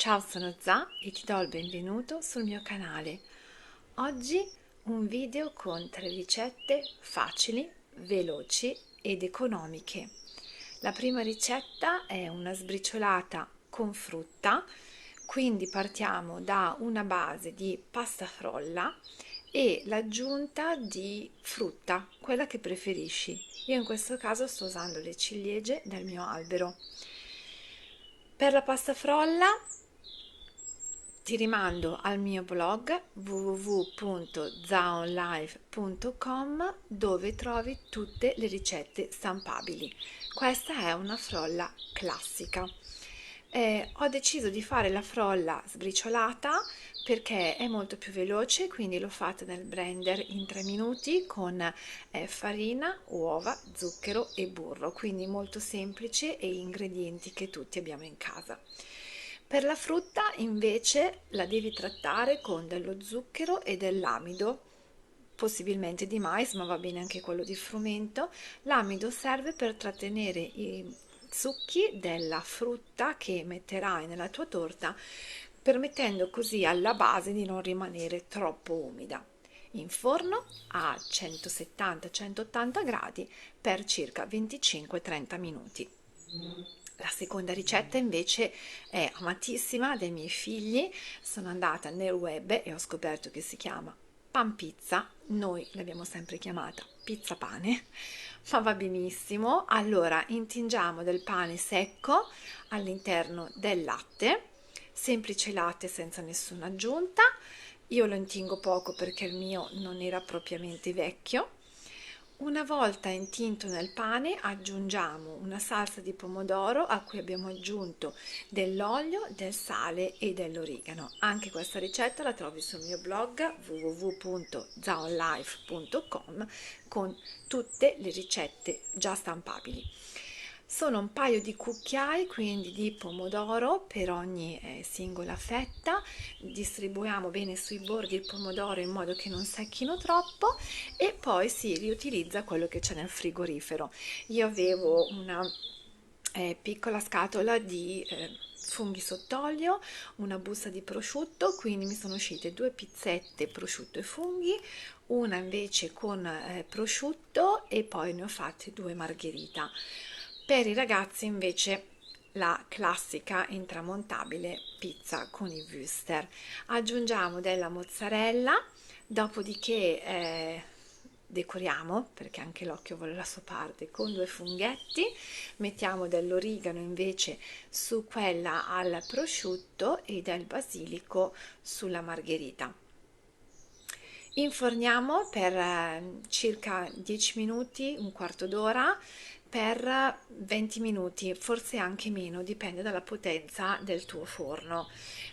Ciao, sono Za e ti do il benvenuto sul mio canale. Oggi un video con 3 ricette facili, veloci ed economiche. La prima ricetta è una sbriciolata con frutta, quindi partiamo da una base di pasta frolla e l'aggiunta di frutta, quella che preferisci. Io in questo caso sto usando le ciliegie del mio albero. Per la pasta frolla ti rimando al mio blog www.zaonlife.com dove trovi tutte le ricette stampabili. Questa è una frolla classica. Ho deciso di fare la frolla sbriciolata perché è molto più veloce, quindi l'ho fatta nel blender in 3 minuti con farina, uova, zucchero e burro, quindi molto semplice e ingredienti che tutti abbiamo in casa. Per la frutta invece la devi trattare con dello zucchero e dell'amido, possibilmente di mais, ma va bene anche quello di frumento. L'amido serve per trattenere i succhi della frutta che metterai nella tua torta, permettendo così alla base di non rimanere troppo umida. In forno a 170-180 gradi per circa 25-30 minuti. La seconda ricetta invece è amatissima dai miei figli. Sono andata nel web e ho scoperto che si chiama pan pizza. Noi l'abbiamo sempre chiamata pizza pane, ma va benissimo. Allora, intingiamo del pane secco all'interno del latte, semplice latte senza nessuna aggiunta. Io lo intingo poco perché il mio non era propriamente vecchio. Una volta intinto nel pane aggiungiamo una salsa di pomodoro a cui abbiamo aggiunto dell'olio, del sale e dell'origano. Anche questa ricetta la trovi sul mio blog www.zaonlife.com con tutte le ricette già stampabili. Sono un paio di cucchiai quindi di pomodoro per ogni singola fetta. Distribuiamo bene sui bordi il pomodoro in modo che non secchino troppo e poi si riutilizza quello che c'è nel frigorifero. Io avevo una piccola scatola di funghi sott'olio, una busta di prosciutto, quindi mi sono uscite 2 pizzette prosciutto e funghi, una invece con prosciutto e poi ne ho fatte 2 margherita. Per i ragazzi invece la classica intramontabile pizza con i wuster. Aggiungiamo della mozzarella, dopodiché decoriamo, perché anche l'occhio vuole la sua parte, con 2 funghetti, mettiamo dell'origano invece su quella al prosciutto e del basilico sulla margherita. Inforniamo per circa 10 minuti, un quarto d'ora, per 20 minuti, forse anche meno, dipende dalla potenza del tuo forno.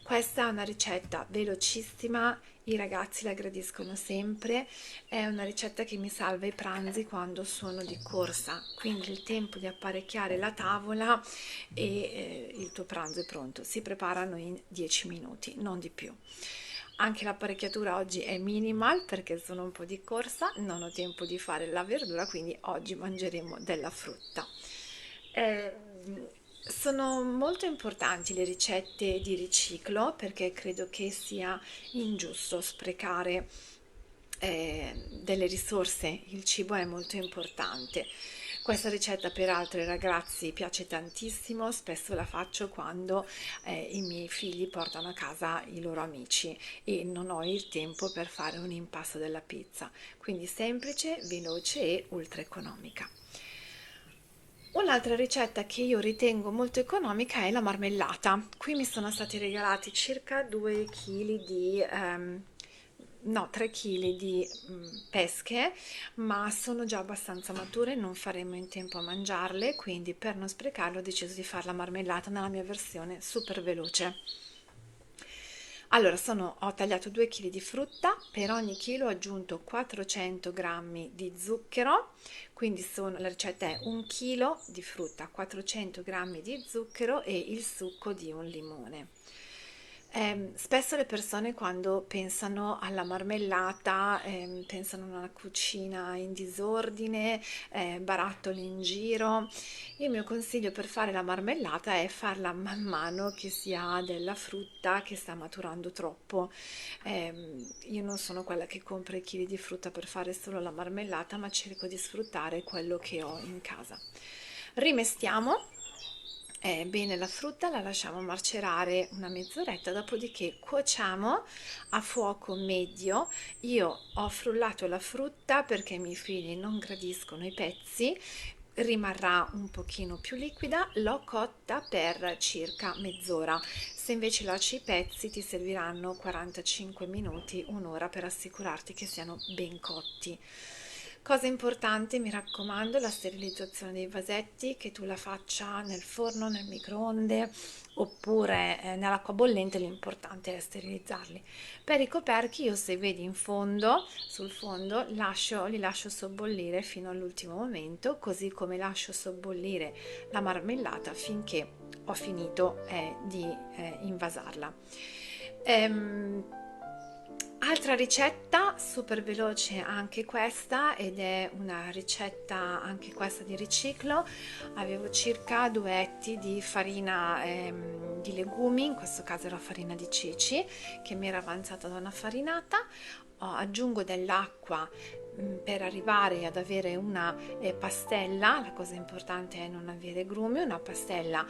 Questa è una ricetta velocissima, i ragazzi la gradiscono sempre, è una ricetta che mi salva i pranzi quando sono di corsa, quindi il tempo di apparecchiare la tavola e il tuo pranzo è pronto. Si preparano in 10 minuti, non di più. Anche l'apparecchiatura oggi è minimal perché sono un po' di corsa, non ho tempo di fare la verdura, quindi oggi mangeremo della frutta. Eh, sono molto importanti le ricette di riciclo perché credo che sia ingiusto sprecare delle risorse, il cibo è molto importante. Questa ricetta peraltro ai ragazzi piace tantissimo, spesso la faccio quando i miei figli portano a casa i loro amici e non ho il tempo per fare un impasto della pizza, quindi semplice, veloce e ultra economica. Un'altra ricetta che io ritengo molto economica è la marmellata. Qui mi sono stati regalati circa 2 kg di, no, 3 kg di pesche, ma sono già abbastanza mature, non faremo in tempo a mangiarle, quindi per non sprecarle ho deciso di fare la marmellata nella mia versione super veloce. Allora, ho tagliato 2 kg di frutta, per ogni chilo ho aggiunto 400 grammi di zucchero, quindi la ricetta è 1 chilo di frutta, 400 grammi di zucchero e il succo di un limone. Spesso le persone quando pensano alla marmellata, pensano a una cucina in disordine, barattoli in giro. Il mio consiglio per fare la marmellata è farla man mano che si ha della frutta che sta maturando troppo. Io non sono quella che compra i chili di frutta per fare solo la marmellata, ma cerco di sfruttare quello che ho in casa. Rimestiamo bene la frutta, la lasciamo macerare una mezz'oretta, dopodiché cuociamo a fuoco medio. Io ho frullato la frutta perché i miei figli non gradiscono i pezzi, rimarrà un pochino più liquida, l'ho cotta per circa mezz'ora. Se invece lasci i pezzi ti serviranno 45 minuti, un'ora per assicurarti che siano ben cotti. Cosa importante, mi raccomando, la sterilizzazione dei vasetti, che tu la faccia nel forno, nel microonde oppure nell'acqua bollente, l'importante è sterilizzarli. Per i coperchi, io se vedi in fondo, sul fondo, li lascio sobbollire fino all'ultimo momento, così come lascio sobbollire la marmellata finché ho finito di invasarla. Ehm, Altra ricetta super veloce anche questa, ed è una ricetta anche questa di riciclo. Avevo circa 2 etti di farina di legumi, in questo caso era farina di ceci che mi era avanzata da una farinata. Aggiungo dell'acqua per arrivare ad avere una pastella. La cosa importante è non avere grumi, una pastella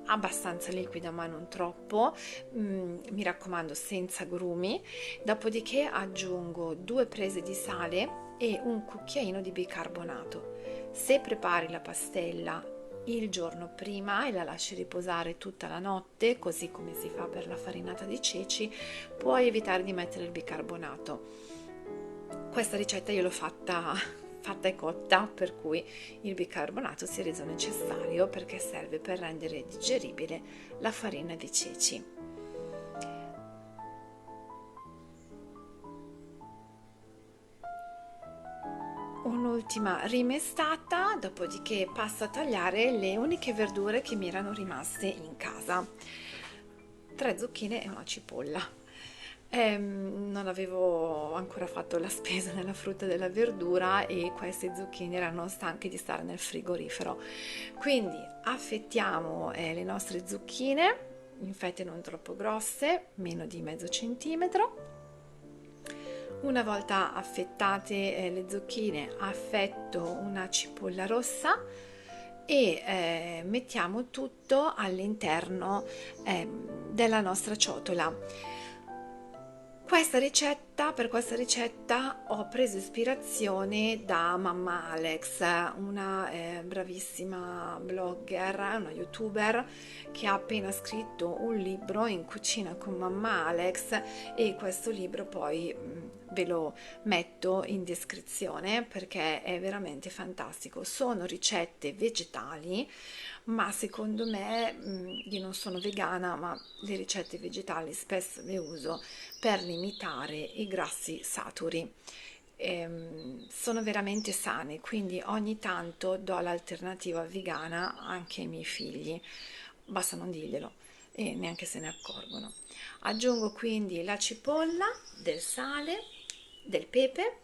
abbastanza liquida ma non troppo, mi raccomando senza grumi. Dopodiché aggiungo 2 prese di sale e un cucchiaino di bicarbonato. Se prepari la pastella il giorno prima e la lasci riposare tutta la notte, così come si fa per la farinata di ceci, puoi evitare di mettere il bicarbonato. Questa ricetta io l'ho fatta e cotta, per cui il bicarbonato si è reso necessario perché serve per rendere digeribile la farina di ceci. Un'ultima rimestata, dopodiché passo a tagliare le uniche verdure che mi erano rimaste in casa. 3 zucchine e una cipolla. Non avevo ancora fatto la spesa nella frutta e della verdura e queste zucchine erano stanche di stare nel frigorifero. Quindi affettiamo le nostre zucchine in fette non troppo grosse, meno di mezzo centimetro. Una volta affettate le zucchine, affetto una cipolla rossa e mettiamo tutto all'interno della nostra ciotola. Per questa ricetta ho preso ispirazione da Mamma Alex, una bravissima blogger, una youtuber che ha appena scritto un libro in cucina con Mamma Alex, e questo libro poi ve lo metto in descrizione perché è veramente fantastico. Sono ricette vegetali, ma secondo me, io non sono vegana, ma le ricette vegetali spesso le uso per limitare i grassi saturi. Sono veramente sane, quindi ogni tanto do l'alternativa vegana anche ai miei figli, basta non dirglielo e neanche se ne accorgono. Aggiungo quindi la cipolla, del sale, del pepe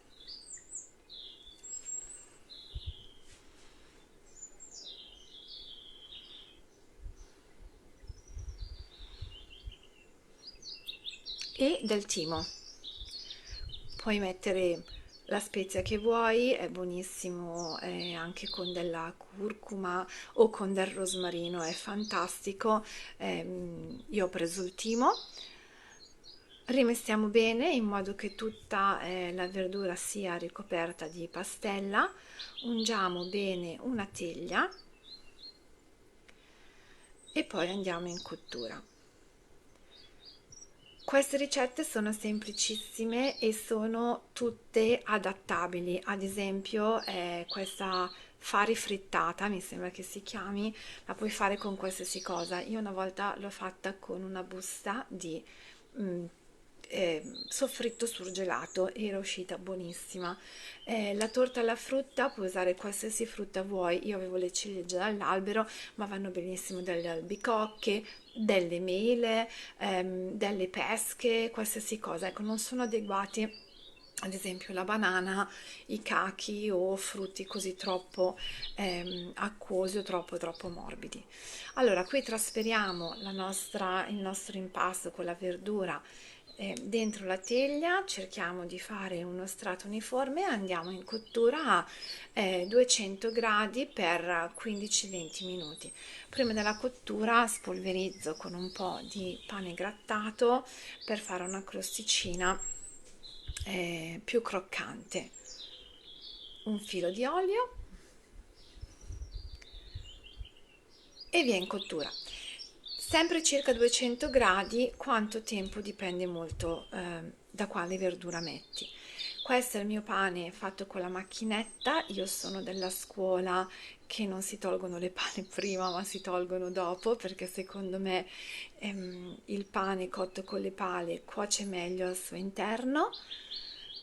e del timo. Puoi mettere la spezia che vuoi, è buonissimo anche con della curcuma o con del rosmarino, è fantastico. Io ho preso il timo. Rimestiamo bene in modo che tutta la verdura sia ricoperta di pastella. Ungiamo bene una teglia e poi andiamo in cottura. Queste ricette sono semplicissime e sono tutte adattabili. Ad esempio, questa fari frittata, mi sembra che si chiami, la puoi fare con qualsiasi cosa. Io una volta l'ho fatta con una busta di mm, soffritto surgelato, era uscita buonissima. La torta alla frutta, puoi usare qualsiasi frutta vuoi, io avevo le ciliegie dall'albero, ma vanno benissimo delle albicocche, delle mele, delle pesche, qualsiasi cosa, ecco, non sono adeguati. Ad esempio la banana, i cachi o frutti così troppo acquosi o troppo morbidi. Allora, qui trasferiamo il nostro impasto con la verdura dentro la teglia, cerchiamo di fare uno strato uniforme e andiamo in cottura a 200 gradi per 15-20 minuti. Prima della cottura spolverizzo con un po' di pane grattato per fare una crosticina più croccante. Un filo di olio e via in cottura. Sempre circa 200 gradi, quanto tempo dipende molto da quale verdura metti. Questo è il mio pane fatto con la macchinetta, io sono della scuola che non si tolgono le pane prima ma si tolgono dopo perché secondo me il pane cotto con le pale cuoce meglio al suo interno.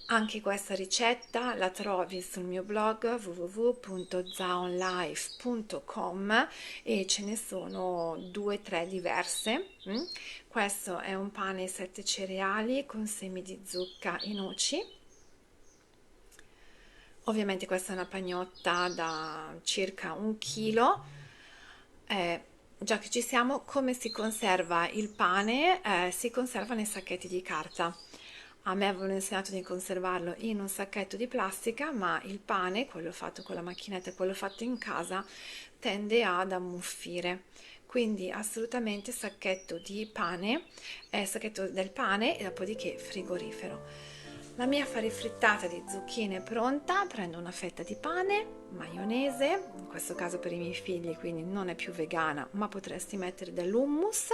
Anche questa ricetta la trovi sul mio blog www.zaonlife.com e ce ne sono 2 o 3 diverse. Questo è un pane 7 cereali con semi di zucca e noci. Ovviamente questa è una pagnotta da circa 1 chilo. Già che ci siamo, come si conserva il pane? Si conserva nei sacchetti di carta. A me avevano insegnato di conservarlo in un sacchetto di plastica, ma il pane, quello fatto con la macchinetta e quello fatto in casa, tende ad ammuffire. Quindi assolutamente sacchetto di pane, sacchetto del pane e dopodiché frigorifero. La mia affare frittata di zucchine è pronta, prendo una fetta di pane, maionese, in questo caso per i miei figli, quindi non è più vegana, ma potresti mettere dell'hummus,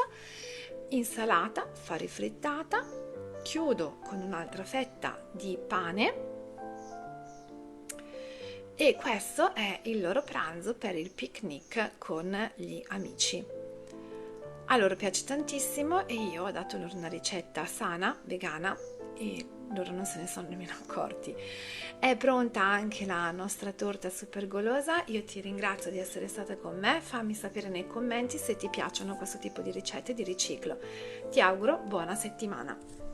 insalata, affare frittata, chiudo con un'altra fetta di pane e questo è il loro pranzo per il picnic con gli amici. A loro piace tantissimo e io ho dato loro una ricetta sana, vegana e loro non se ne sono nemmeno accorti. È pronta anche la nostra torta super golosa. Io ti ringrazio di essere stata con me. Fammi sapere nei commenti se ti piacciono questo tipo di ricette di riciclo. Ti auguro buona settimana.